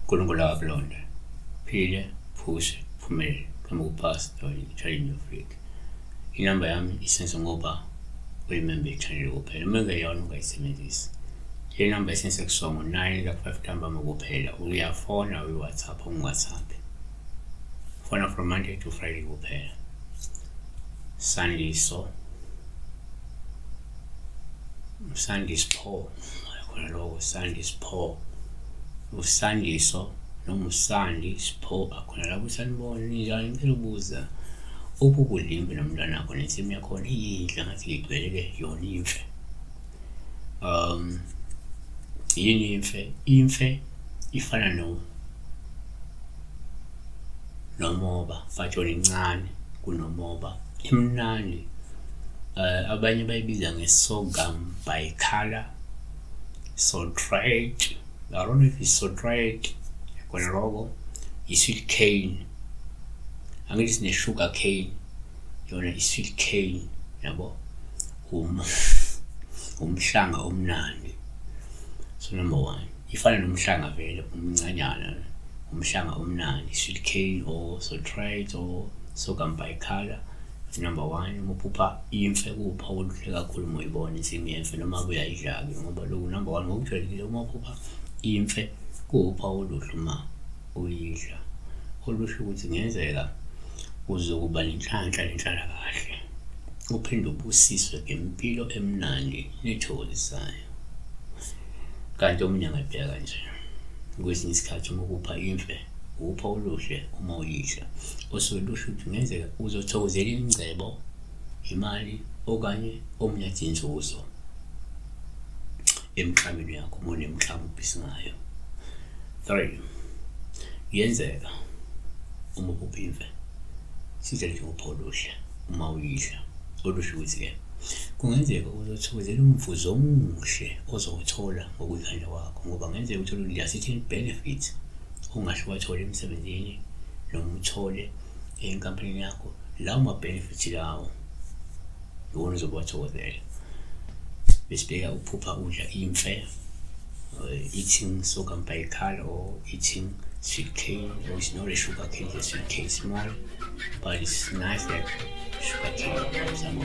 uNkulunkulu akakulonda. Phile, phuse, phumelele. Kama ukuphasa i-challenge Africa. Inamba yami isenze ngoba uyimembe i-channel kuphela. Uma ungeyona ungayisebenzisi. Le namba isenze kusonga 9 ka 5 ntambama kuphela. Uyafona uyi-WhatsApp ungu-WhatsApp. Fona from Monday to Friday kuphela. Sandiso khona lokho Sandispo uSandiso noma uSandispo akhona lapho sanibona njani ngicela ubuza ubukudlimbe nomntwana wakho nensimi yakhona iyidla ngathi igcwele ke yona imfe. Yini imfe ifana nomoba fatshona incane kunomoba imnandi. Abanye bayibiza nge-sorghum bicolor, Sortrate. I don't know if it's Sortrate. Khona lokho i-sweet cane. Angithi sine-sugar cane, yona i-sweet cane yabo. Umhlanga omnandi. So number 1 ifana nomhlanga vele omncanyana, umhlanga omnandi, sweet cane or Sortrate or sorghum bicolor. Number 1 uma uphupha imfe kupha oluhle kakhulu uma uyibona insimi yemfe noma uyayidla-ke ngoba lokhu number 1 ngokujwayelekile uma uphupha imfe kupha oluhle uma uyidla. Olusho ukuthi ngenzeka uzokuba nenhlanhla kahle, uphinde ubusiswe ngempilo emnandi nethokozisayo. Kanti omunye angabheka kanje, kwesinye isikhathi uma uphupha imfe upha oluhle uma uyidla, oselusho ukuthi ngenzeka uzothokozela ingcebo, imali okanye omunye inzuzo emkhameni yakho uma unemklamo ubhisi ngayo. 3 yenzeka uma uphupha imfe sidle nje upha oluhle uma uyidla, olusho ukuthi-ke kungenzeka uzothokozela umvuzo omuhle ozowuthola ngokuyidla kwakho, ngoba ngenzeka uthole liyasithi benefit ungahle wathola emsebenzini noma uthole enkampanini yakho. Lawo ma-benefits lawo iwona uzobe wathokozela. Besibheka ukuphupha udla imfe, eating sorghum bicolor or eating sweet cane, or it's not a sugar cane, it's a sweet cane, small, but it's nice like sugar cane. Some